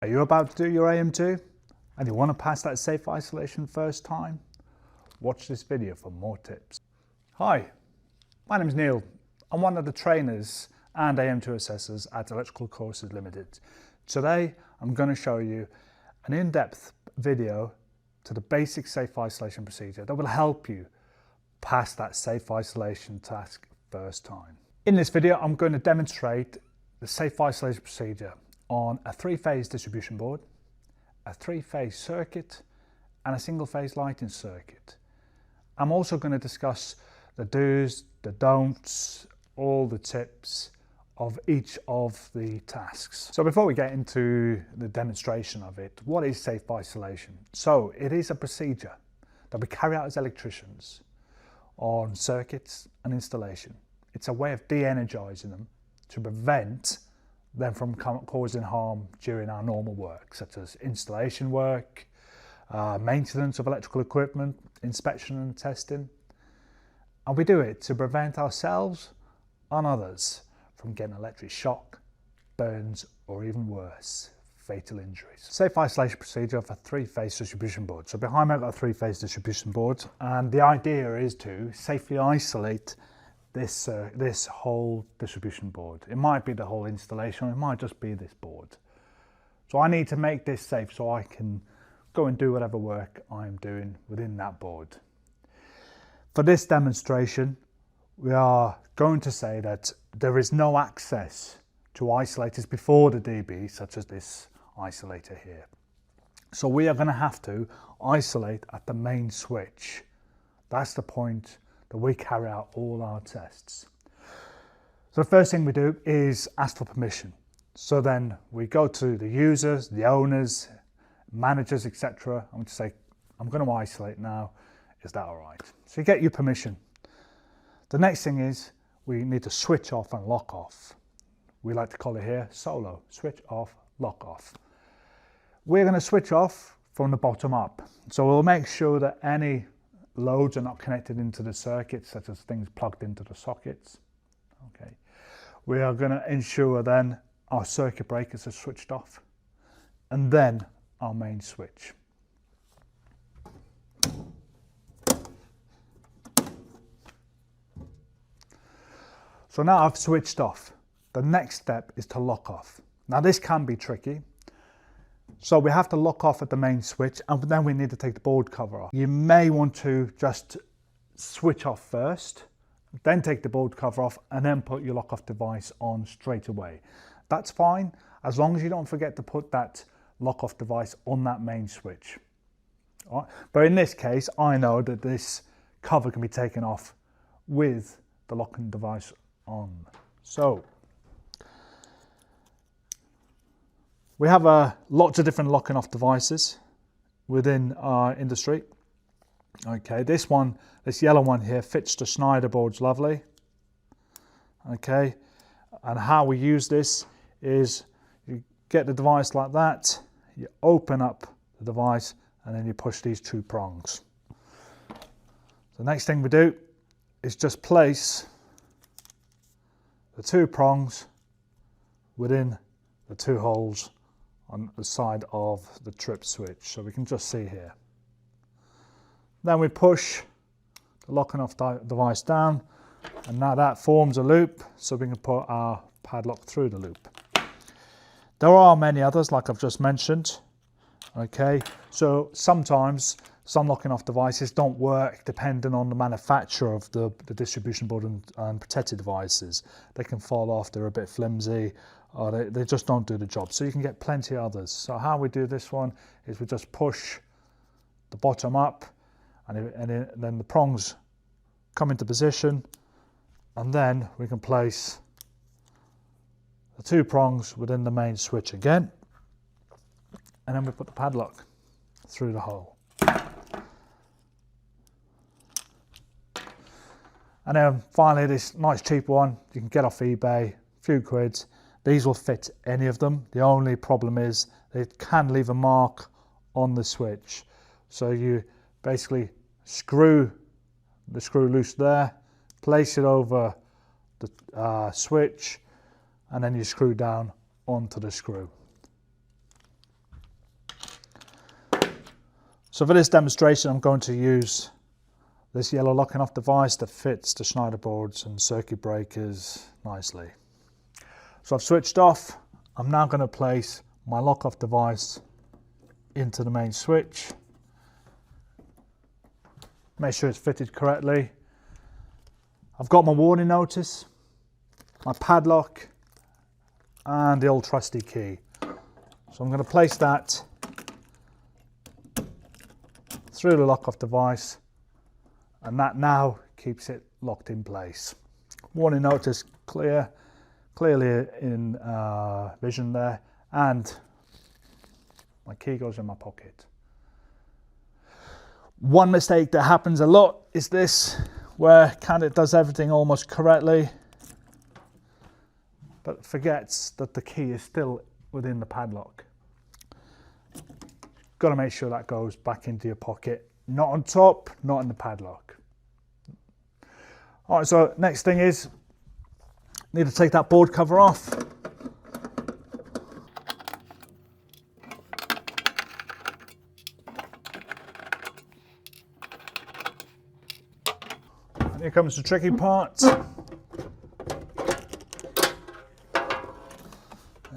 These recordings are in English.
Are you about to do your AM2 and you want to pass that safe isolation first time? Watch this video for more tips. Hi, my name is Neil. I'm one of the trainers and AM2 assessors at Electrical Courses Limited. Today I'm going to show you an in-depth video to the basic safe isolation procedure that will help you pass that safe isolation task first time. In this video I'm going to demonstrate the safe isolation procedure on a three-phase distribution board, a three-phase circuit and a single-phase lighting circuit. I'm also going to discuss the do's, the don'ts, all the tips of each of the tasks. So before we get into the demonstration of it, what is safe isolation? So it is a procedure that we carry out as electricians on circuits and installation. It's a way of de-energizing them to prevent them from causing harm during our normal work, such as installation work, maintenance of electrical equipment, inspection and testing. And we do it to prevent ourselves and others from getting electric shock, burns, or even worse, fatal injuries. Safe isolation procedure of a three-phase distribution board. So behind me I've got a three-phase distribution board, and the idea is to safely isolate this whole distribution board. It might be the whole installation, or it might just be this board. So I need to make this safe so I can go and do whatever work I'm doing within that board. For this demonstration, we are going to say that there is no access to isolators before the DB, such as this isolator here. So we are going to have to isolate at the main switch. That's the point that we carry out all our tests. So the first thing we do is ask for permission. So then we go to the users, the owners, managers, etc. and we say, I'm going to isolate now. Is that all right? So you get your permission. The next thing is we need to switch off and lock off. We like to call it here solo, switch off, lock off. We're going to switch off from the bottom up. So we'll make sure that any loads are not connected into the circuit, such as things plugged into the sockets. Okay. We are going to ensure then our circuit breakers are switched off, and then our main switch. So now I've switched off. The next step is to lock off. Now this can be tricky. So we have to lock off at the main switch, and then we need to take the board cover off. You may want to just switch off first, then take the board cover off, and then put your lock off device on straight away. That's fine, as long as you don't forget to put that lock off device on that main switch. All right. But in this case, I know that this cover can be taken off with the locking device on. So we have lots of different locking off devices within our industry. Okay, this yellow one here fits the Schneider boards lovely. Okay, and how we use this is you get the device like that, you open up the device, and then you push these two prongs. The next thing we do is just place the two prongs within the two holes on the side of the trip switch, so we can just see here. Then we push the locking off device down, and now that forms a loop, so we can put our padlock through the loop. There are many others, like I've just mentioned. Okay, so sometimes some locking off devices don't work depending on the manufacturer of the distribution board and protected devices. They can fall off, they're a bit flimsy, or they just don't do the job. So you can get plenty of others. So how we do this one is we just push the bottom up, and then the prongs come into position, and then we can place the two prongs within the main switch again, and then we put the padlock through the hole. And then finally this nice cheap one you can get off eBay, a few quids. These will fit any of them. The only problem is they can leave a mark on the switch. So you basically screw the screw loose there, place it over the switch, and then you screw down onto the screw. So for this demonstration, I'm going to use this yellow locking off device that fits the Schneider boards and circuit breakers nicely. So I've switched off. I'm now going to place my lock off device into the main switch. Make sure it's fitted correctly. I've got my warning notice, my padlock, and the old trusty key. So I'm going to place that through the lock off device, and that now keeps it locked in place. Warning notice clearly in vision there, and my key goes in my pocket. One mistake that happens a lot is this, where candidate does everything almost correctly, but forgets that the key is still within the padlock. Got to make sure that goes back into your pocket, not on top, not in the padlock. All right, so next thing is, need to take that board cover off. And here comes the tricky part. There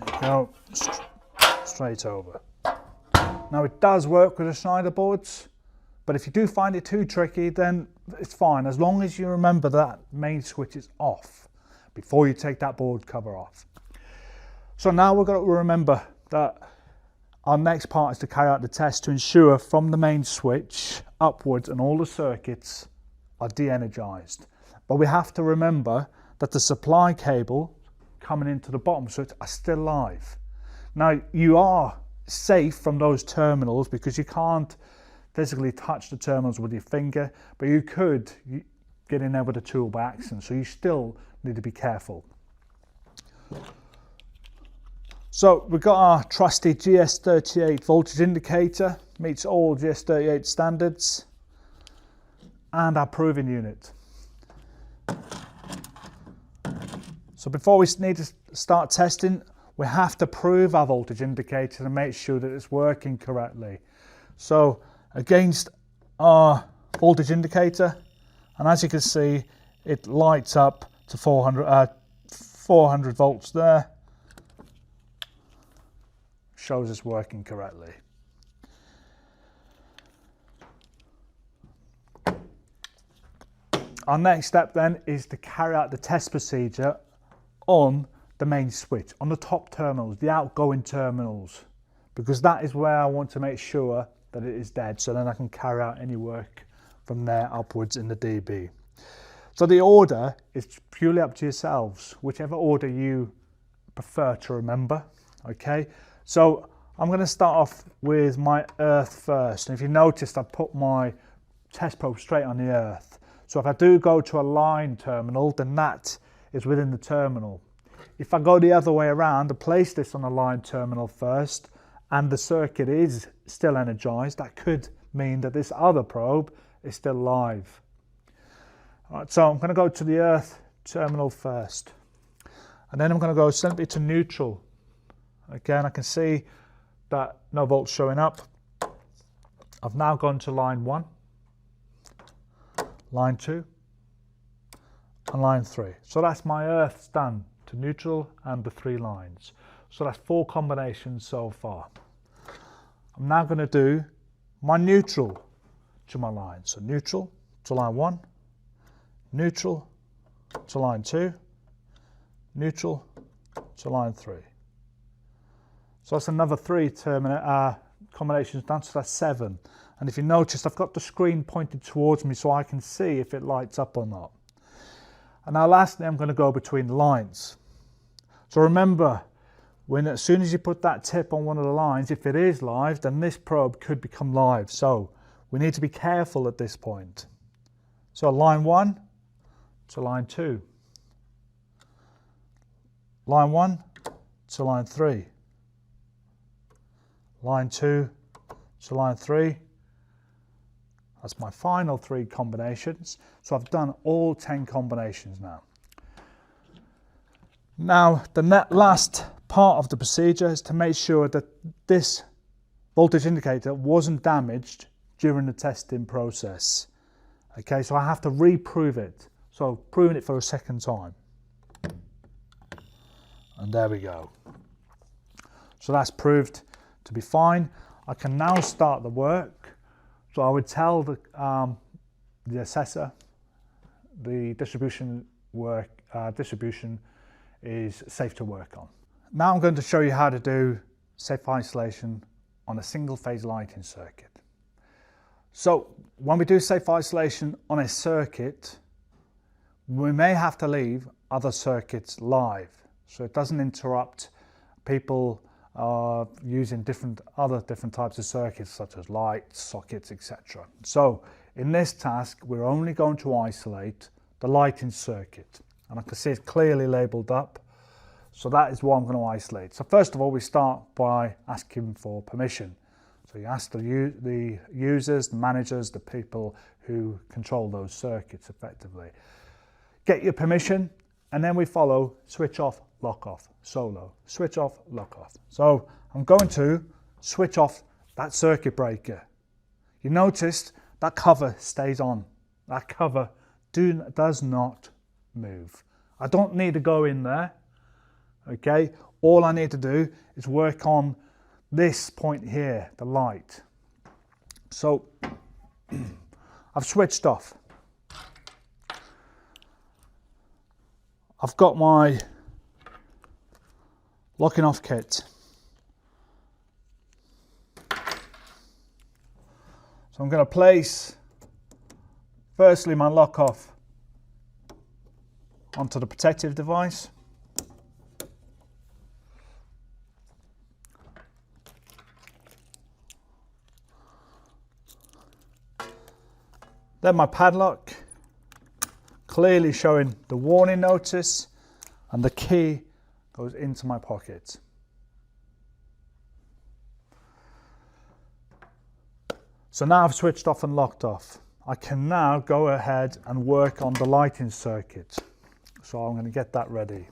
you go, straight over. Now it does work with the Schneider boards, but if you do find it too tricky, then it's fine, as long as you remember that main switch is off before you take that board cover off. So now we've got to remember that our next part is to carry out the test to ensure from the main switch upwards and all the circuits are de-energized. But we have to remember that the supply cable coming into the bottom switch are still live. Now you are safe from those terminals because you can't physically touch the terminals with your finger, but you could get in there with a tool by accident, so you still need to be careful. So we've got our trusty GS38 voltage indicator, meets all GS38 standards, and our proving unit. So before we need to start testing, we have to prove our voltage indicator to make sure that it's working correctly. So against our voltage indicator, and as you can see, it lights up to 400 volts there. Shows it's working correctly. Our next step then is to carry out the test procedure on the main switch, on the top terminals, the outgoing terminals, because that is where I want to make sure that it is dead, so then I can carry out any work from there upwards in the DB. So the order is purely up to yourselves, whichever order you prefer to remember, okay? So I'm going to start off with my earth first, and if you noticed, I put my test probe straight on the earth. So if I do go to a line terminal, then that is within the terminal. If I go the other way around and place this on a line terminal first, and the circuit is still energized, that could mean that this other probe is still live. All right, so I'm going to go to the earth terminal first, and then I'm going to go simply to neutral. Again, I can see that no volts showing up. I've now gone to line 1, line 2, and line 3. So that's my earths done to neutral and the 3 lines. So that's 4 combinations so far. I'm now going to do my neutral to my line. So neutral to line 1, neutral to line 2, neutral to line 3. So that's another 3 combinations done, so that's 7. And if you notice, I've got the screen pointed towards me so I can see if it lights up or not. And now lastly, I'm going to go between the lines. So remember, as soon as you put that tip on one of the lines, if it is live, then this probe could become live. So we need to be careful at this point. So line 1 to line 2. Line 1 to line 3. Line 2 to line 3. That's my final 3 combinations. So I've done all 10 combinations now. Now the last part of the procedure is to make sure that this voltage indicator wasn't damaged during the testing process. Okay, so I have to reprove it. So proving it for a second time. And there we go. So that's proved to be fine. I can now start the work. So I would tell the assessor the distribution is safe to work on. Now I'm going to show you how to do safe isolation on a single phase lighting circuit. So when we do safe isolation on a circuit, we may have to leave other circuits live so it doesn't interrupt people using different types of circuits such as lights, sockets, etc. So in this task we're only going to isolate the lighting circuit, and I can see it's clearly labelled up, so that is what I'm going to isolate. So first of all, we start by asking for permission. So you ask the users, the managers, the people who control those circuits effectively. Get your permission, and then we follow switch off, lock off, solo, switch off, lock off. So I'm going to switch off that circuit breaker. You noticed that cover stays on. That cover does not move. I don't need to go in there. Okay, all I need to do is work on this point here, the light. So I've switched off. I've got my locking off kit. So I'm going to place firstly my lock off onto the protective device. Then my padlock, clearly showing the warning notice, and the key goes into my pocket. So now I've switched off and locked off. I can now go ahead and work on the lighting circuit. So I'm going to get that ready.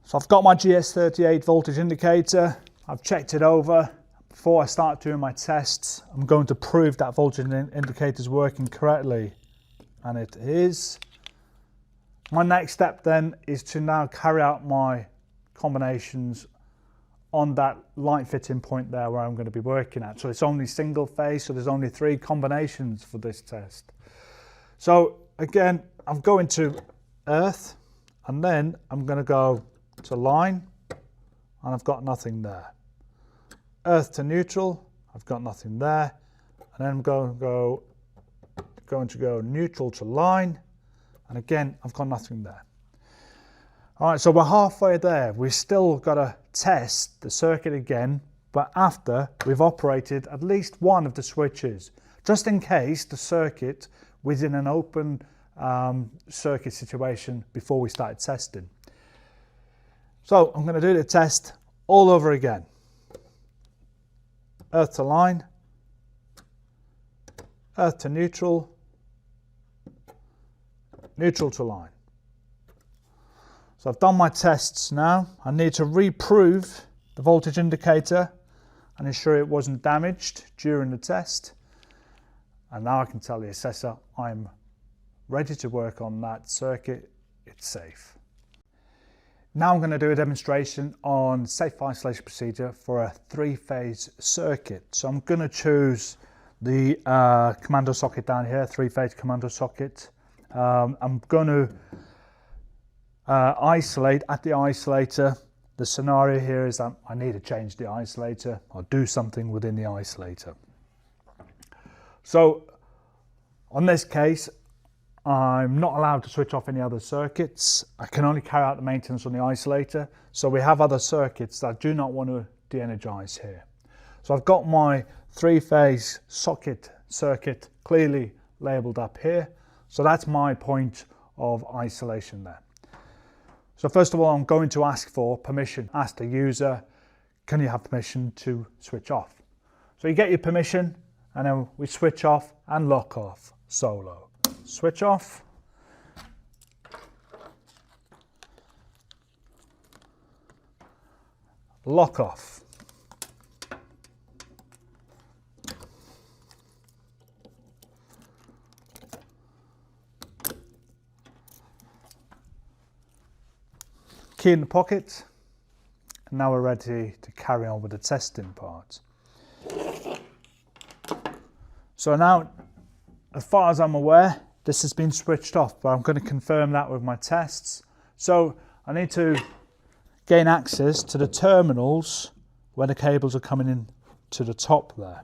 So I've got my GS38 voltage indicator. I've checked it over. Before I start doing my tests, I'm going to prove that voltage indicator is working correctly. And it is. My next step then is to now carry out my combinations on that light fitting point there where I'm going to be working at. So it's only single phase, so there's only 3 combinations for this test. So again, I'm going to earth, and then I'm going to go to line, and I've got nothing there. Earth to neutral, I've got nothing there, and then I'm going to go neutral to line, and again I've got nothing there. All right, so we're halfway there. We've still got to test the circuit again, but after we've operated at least one of the switches, just in case the circuit was in an open circuit situation before we started testing. So I'm going to do the test all over again. Earth to line, earth to neutral, neutral to line. So I've done my tests now. I need to reprove the voltage indicator and ensure it wasn't damaged during the test. And now I can tell the assessor I'm ready to work on that circuit. It's safe. Now I'm going to do a demonstration on safe isolation procedure for a 3-phase circuit. So I'm going to choose the commando socket down here, 3-phase commando socket. I'm going to isolate at the isolator. The scenario here is that I need to change the isolator or do something within the isolator. So on this case, I'm not allowed to switch off any other circuits. I can only carry out the maintenance on the isolator. So we have other circuits that I do not want to de-energize here. So I've got my 3-phase socket circuit clearly labeled up here. So that's my point of isolation there. So first of all, I'm going to ask for permission. Ask the user, can you have permission to switch off? So you get your permission, and then we switch off and lock off solo. Switch off, lock off. Key in the pocket, and now we're ready to carry on with the testing part. So now, as far as I'm aware, this has been switched off, but I'm going to confirm that with my tests. So I need to gain access to the terminals where the cables are coming in to the top there.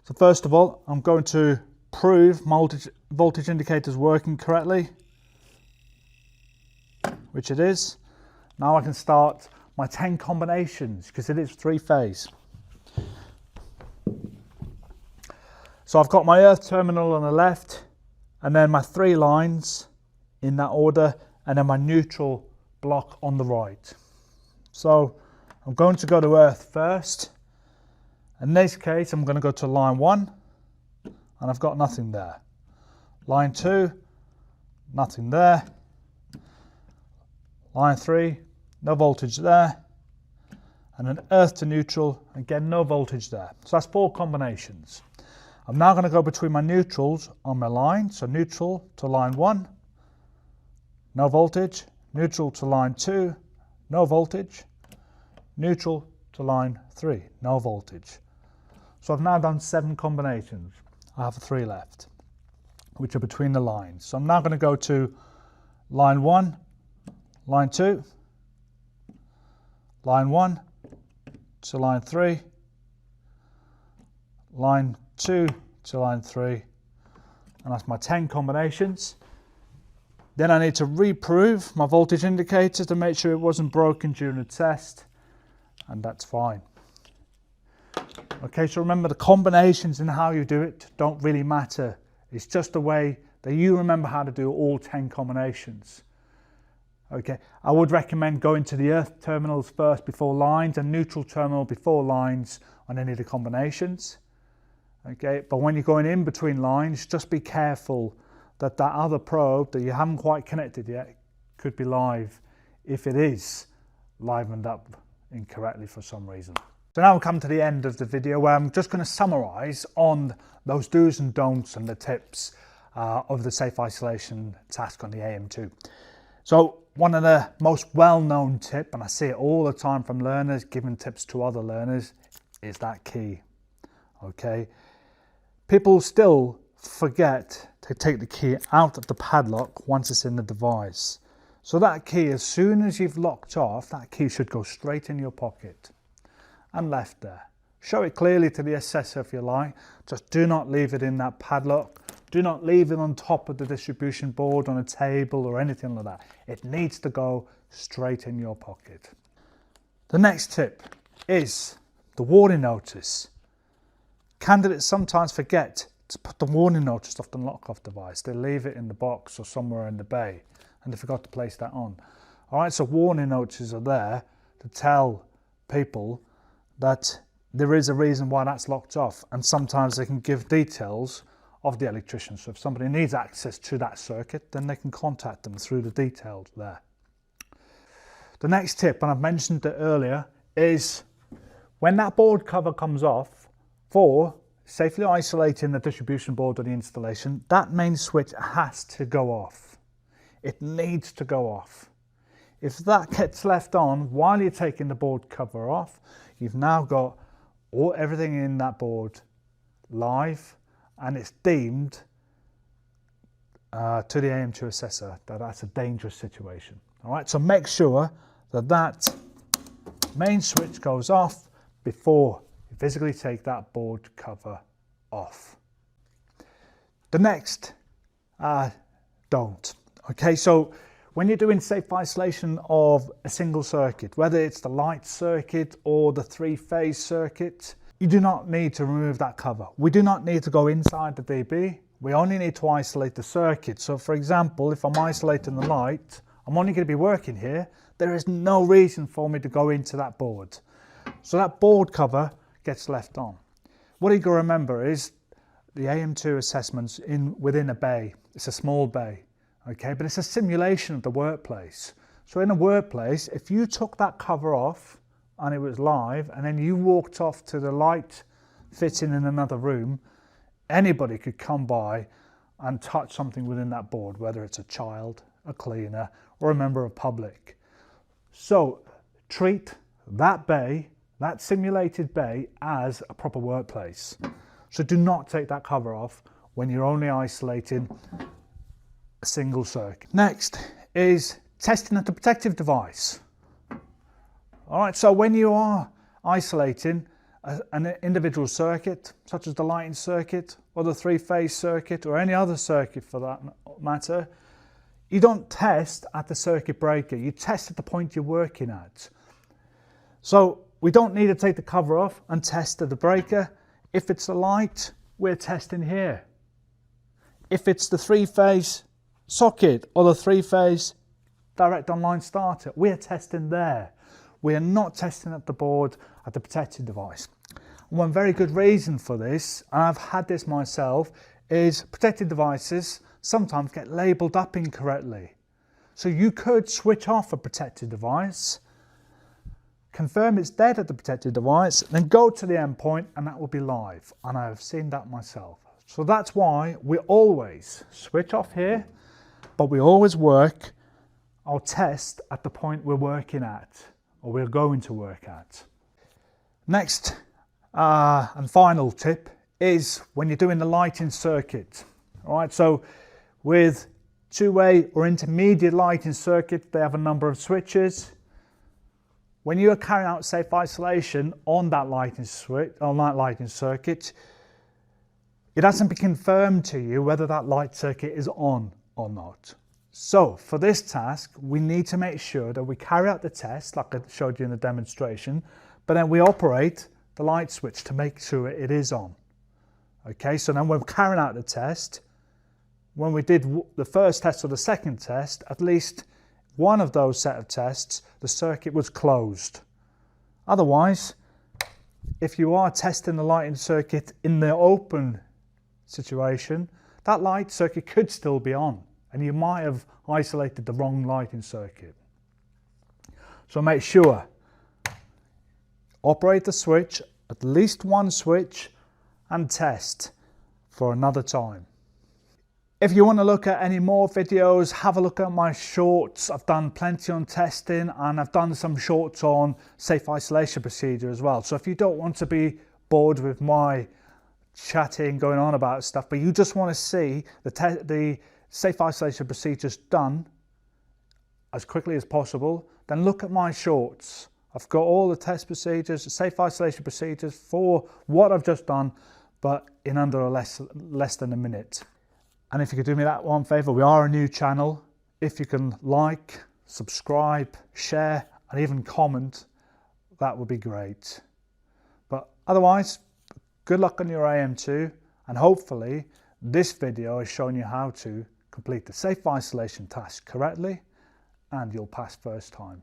So first of all, I'm going to prove my voltage indicator is working correctly, which it is. Now I can start my 10 combinations because it is 3-phase. So I've got my earth terminal on the left, and then my 3 lines in that order, and then my neutral block on the right. So I'm going to go to earth first. In this case, I'm going to go to line 1, and I've got nothing there. Line 2, nothing there. Line 3, no voltage there. And then earth to neutral, again, no voltage there. So that's 4 combinations. I'm now going to go between my neutrals on my line. So neutral to line 1, no voltage. Neutral to line 2, no voltage. Neutral to line 3, no voltage. So I've now done 7 combinations. I have 3 left, which are between the lines. So I'm now going to go to line 1, line 2, line 1 to line 3, line 2 to line 3, and that's my 10 combinations. Then I need to reprove my voltage indicator to make sure it wasn't broken during the test, and that's fine. Okay, so remember, the combinations and how you do it don't really matter. It's just the way that you remember how to do all 10 combinations. Okay, I would recommend going to the earth terminals first before lines, and neutral terminal before lines on any of the combinations. Okay, but when you're going in between lines, just be careful that that other probe that you haven't quite connected yet could be live if it is livened up incorrectly for some reason. So now we've come to the end of the video where I'm just going to summarise on those do's and don'ts and the tips of the safe isolation task on the AM2. So one of the most well-known tip, and I see it all the time from learners giving tips to other learners, is that key. Okay, people still forget to take the key out of the padlock once it's in the device. So that key, as soon as you've locked off, that key should go straight in your pocket and left there. Show it clearly to the assessor if you like. Just do not leave it in that padlock. Do not leave it on top of the distribution board, on a table or anything like that. It needs to go straight in your pocket. The next tip is the warning notice. Candidates sometimes forget to put the warning notice off the lock-off device. They leave it in the box or somewhere in the bay, and they forgot to place that on. All right, so warning notices are there to tell people that there is a reason why that's locked off, and sometimes they can give details of the electrician. So if somebody needs access to that circuit, then they can contact them through the details there. The next tip, and I've mentioned it earlier, is when that board cover comes off, for safely isolating the distribution board or the installation, that main switch has to go off. It needs to go off. If that gets left on while you're taking the board cover off, you've now got everything in that board live, and it's deemed to the AM2 assessor that that's a dangerous situation. All right, so make sure that that main switch goes off before you physically take that board cover off. The next don't. Okay, so when you're doing safe isolation of a single circuit, whether it's the light circuit or the 3-phase circuit, you do not need to remove that cover. We do not need to go inside the DB. We only need to isolate the circuit. So for example, if I'm isolating the light, I'm only going to be working here. There is no reason for me to go into that board. So that board cover gets left on. What you got to remember is the AM2 assessment's within a bay. It's a small bay, okay? But it's a simulation of the workplace. So in a workplace, if you took that cover off and it was live, and then you walked off to the light fitting in another room, anybody could come by and touch something within that board, whether it's a child, a cleaner, or a member of public. So treat that bay, that simulated bay, as a proper workplace. So do not take that cover off when you're only isolating a single circuit. Next is testing at the protective device. All right, so when you are isolating an individual circuit, such as the lighting circuit or the three-phase circuit or any other circuit for that matter, you don't test at the circuit breaker, you test at the point you're working at. So we don't need to take the cover off and test at the breaker. If it's the light, we're testing here. If it's the three-phase socket or the three-phase direct online starter, we're testing there. We are not testing at the board at the protected device. One very good reason for this, and I've had this myself, is protected devices sometimes get labelled up incorrectly. So you could switch off a protected device, confirm it's dead at the protected device, then go to the endpoint and that will be live. And I've seen that myself. So that's why we always switch off here, but we always work our test at the point we're working at, or we're going to work at. Next and final tip is when you're doing the lighting circuit. All right, so with two-way or intermediate lighting circuit, they have a number of switches. When you are carrying out safe isolation on that lighting circuit, it hasn't been confirmed to you whether that light circuit is on or not. So for this task, we need to make sure that we carry out the test, like I showed you in the demonstration, but then we operate the light switch to make sure it is on. Okay, so then when we're carrying out the test, when we did the first test or the second test, at least one of those set of tests, the circuit was closed. Otherwise, if you are testing the lighting circuit in the open situation, that light circuit could still be on, and you might have isolated the wrong lighting circuit. So make sure, operate the switch, at least one switch, and test for another time. If you want to look at any more videos, have a look at my shorts. I've done plenty on testing, and I've done some shorts on safe isolation procedure as well. So if you don't want to be bored with my chatting, going on about stuff, but you just want to see the safe isolation procedures done as quickly as possible, then look at my shorts. I've got all the test procedures, the safe isolation procedures for what I've just done, but in under less than a minute. And if you could do me that one favour, we are a new channel. If you can like, subscribe, share, and even comment, that would be great. But otherwise, good luck on your AM2, and hopefully this video has shown you how to complete the safe isolation task correctly, and you'll pass first time.